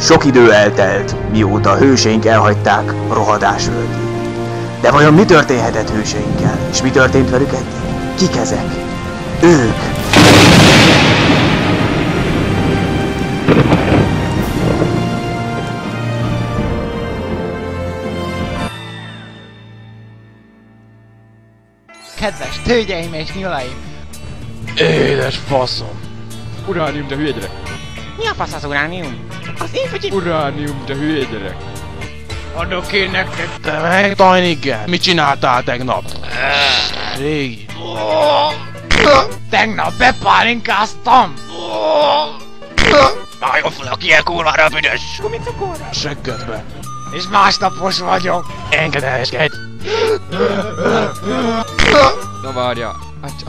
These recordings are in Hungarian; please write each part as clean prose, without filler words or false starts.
Sok idő eltelt, mióta a hőseink elhagyták rohadás völgyét. De vajon mi történhetett hőseinkkel? És mi történt velük eddig? Kik ezek? Ők! Kedves tőgyeim és nyulaim! Édes faszom! Uránium, de hülye gyerek! Mi a fasz az uránium? Az én fagyi... Uránium, de hülye gyerek! Adok én nektek, te meg Tajniggel! Mit csináltál tegnap? Régi! Tegnap bepálinkáztam! Májoflak, ilyen kurvára büdös! Gumicukorra! Seggedbe! És másnapos vagyok! Engedeljeskedj! Na várja,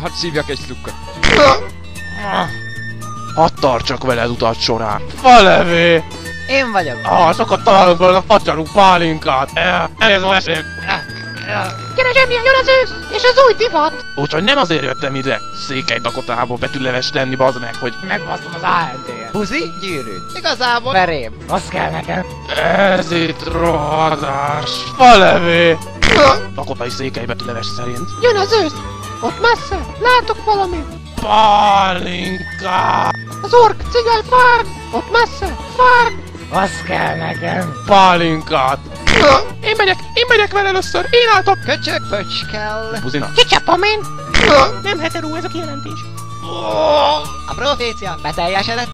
hadd szívjak egy szlukkat. Hadd tartsak veled utat során. Falevé! Én vagyok! Sokat találunk volna a facsarú pálinkát. Ez a eszély. Keresem, jön az ősz! És az új divat! Úgyhogy nem azért jöttem ide, Székely Dakotából betűleves lenni, bazd meg, hogy Megbasztom az ANT-et! Puzi, gyűrűt! Igazából verém! Az kell nekem! ez itt rohadás. Falevé! Dakotai Székely betűleves szerint. Jön az ősz! Ott messze! Látok valamit! Pálinkát! Az ork cigány farm! Ott messze! Farm! Az kell nekem! Pálinkát! Én megyek vele először, én álltok! Köcsög-pöcs kell! Buzina? Kicsapom én! Nem heteró ez a kijelentés. A profécia beteljesedett.